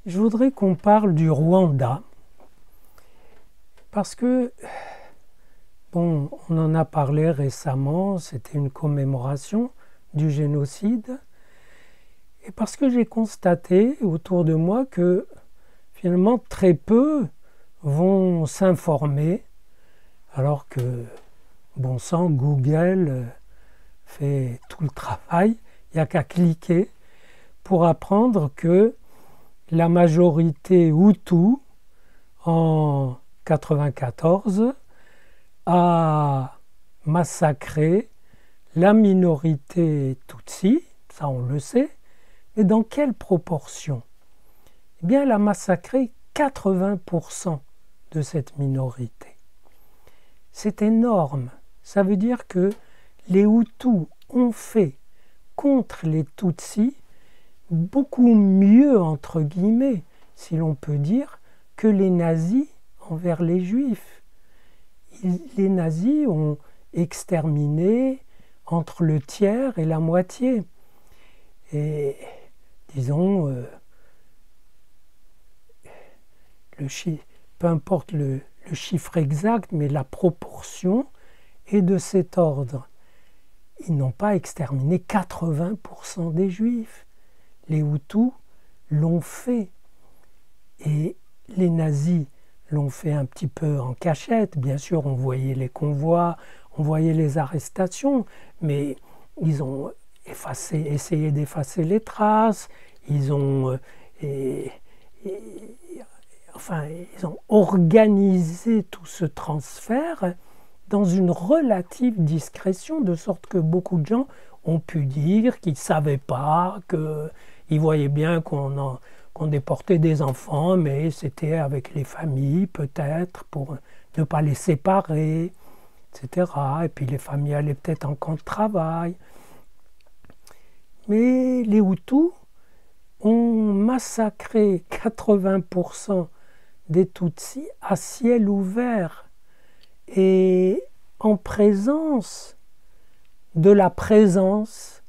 Je voudrais qu'on parle du Rwanda, parce que, bon, on en a parlé récemment, c'était une commémoration du génocide, et parce que j'ai constaté autour de moi que finalement très peu vont s'informer, alors que, bon sang, Google fait tout le travail, il n'y a qu'à cliquer pour apprendre que la majorité Hutu en 1994 a massacré la minorité Tutsi, ça on le sait, mais dans quelle proportion? Eh bien, elle a massacré 80% de cette minorité. C'est énorme. Ça veut dire que les Hutus ont fait contre les Tutsis beaucoup mieux, entre guillemets, si l'on peut dire, que les nazis envers les juifs. Les nazis ont exterminé entre le tiers et la moitié. Et disons, peu importe le chiffre exact, mais la proportion est de cet ordre. Ils n'ont pas exterminé 80% des juifs. Les Hutus l'ont fait. Et les nazis l'ont fait un petit peu en cachette. Bien sûr, on voyait les convois, on voyait les arrestations, mais ils ont essayé d'effacer les traces, ils ont, ils ont organisé tout ce transfert dans une relative discrétion, de sorte que beaucoup de gens ont pu dire qu'ils ne savaient pas, qu'ils voyaient bien qu'on déportait des enfants, mais c'était avec les familles peut-être, pour ne pas les séparer, etc. Et puis les familles allaient peut-être en camp de travail. Mais les Hutus ont massacré 80% des Tutsis à ciel ouvert et en présence de la présence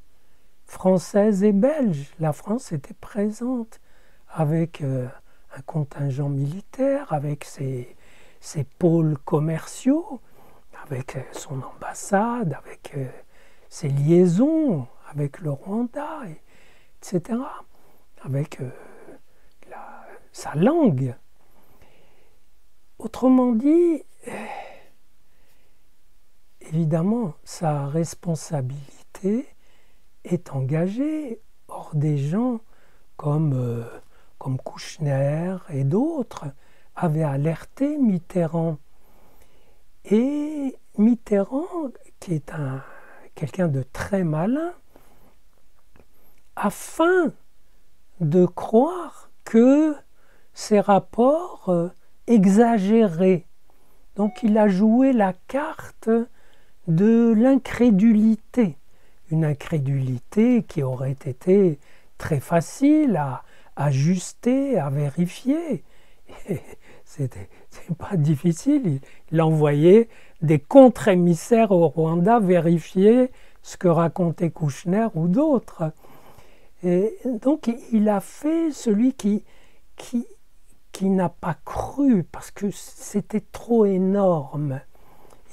française et belge. La France était présente avec un contingent militaire, avec ses pôles commerciaux, avec son ambassade, avec ses liaisons avec le Rwanda, etc., avec sa langue. Autrement dit, évidemment, sa responsabilité est engagée. Or, des gens comme Kouchner et d'autres avaient alerté Mitterrand. Et Mitterrand, qui est quelqu'un de très malin, afin de croire que ces rapports exagéraient. Donc il a joué la carte de l'incrédulité. Une incrédulité qui aurait été très facile à ajuster, à vérifier. C'est pas difficile. Il envoyait des contre-émissaires au Rwanda vérifier ce que racontait Kouchner ou d'autres. Et donc il a fait celui qui n'a pas cru, parce que c'était trop énorme.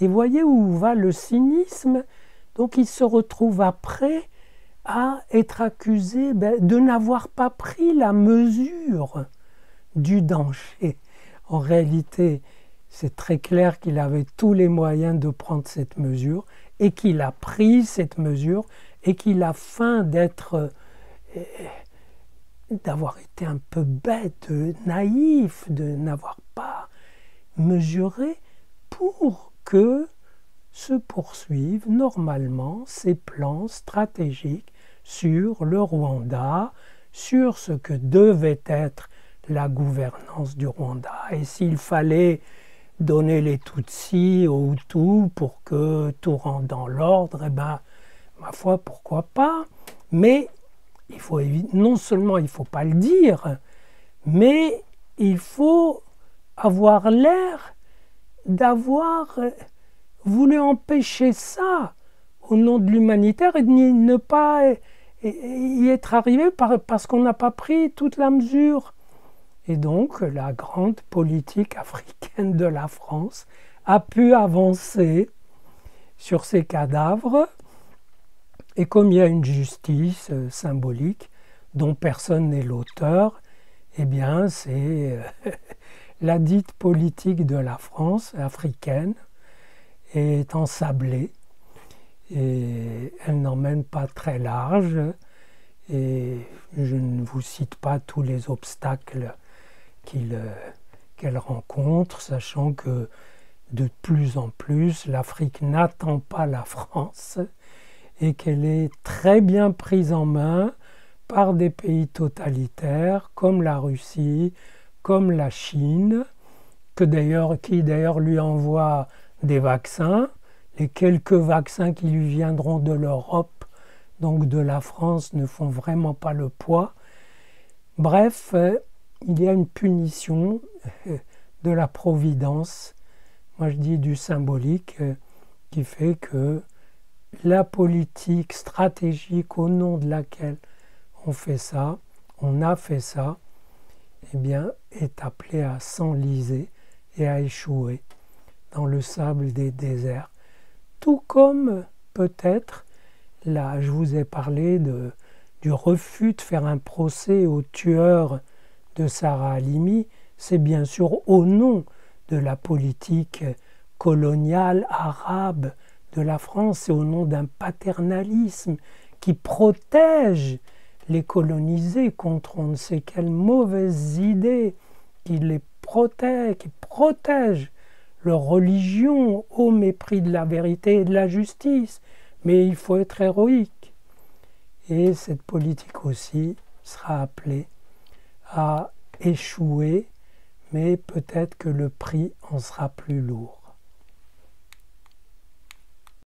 Et voyez où va le cynisme. Donc il se retrouve après à être accusé de n'avoir pas pris la mesure du danger. En réalité, c'est très clair qu'il avait tous les moyens de prendre cette mesure, et qu'il a pris cette mesure, et qu'il a faim d'avoir été un peu bête, naïf, de n'avoir pas mesuré, pour que se poursuivent normalement ces plans stratégiques sur le Rwanda, sur ce que devait être la gouvernance du Rwanda. Et s'il fallait donner les Tutsis aux Hutus pour que tout rentre dans l'ordre, eh ben, ma foi, pourquoi pas. Mais il faut non seulement il ne faut pas le dire, mais il faut avoir l'air d'avoir voulu empêcher ça au nom de l'humanitaire et de ne pas y être arrivé parce qu'on n'a pas pris toute la mesure. Et donc la grande politique africaine de la France a pu avancer sur ces cadavres. Et comme il y a une justice symbolique dont personne n'est l'auteur, eh bien c'est la dite politique de la France africaine est ensablée et elle n'emmène pas très large. Et je ne vous cite pas tous les obstacles qu'elle rencontre, sachant que de plus en plus l'Afrique n'attend pas la France et qu'elle est très bien prise en main par des pays totalitaires comme la Russie, comme la Chine, qui d'ailleurs lui envoie des vaccins. Les quelques vaccins qui lui viendront de l'Europe, donc de la France, ne font vraiment pas le poids. Bref, il y a une punition de la providence, moi je dis du symbolique, qui fait que la politique stratégique au nom de laquelle on a fait ça, eh bien, est appelée à s'enliser et à échouer dans le sable des déserts. Tout comme peut-être, là je vous ai parlé du refus de faire un procès au tueur de Sarah Halimi, c'est bien sûr au nom de la politique coloniale arabe de la France, c'est au nom d'un paternalisme qui protège les colonisés contre on ne sait quelles mauvaises idées, qui protège leur religion au mépris de la vérité et de la justice. Mais il faut être héroïque. Et cette politique aussi sera appelée à échouer, mais peut-être que le prix en sera plus lourd.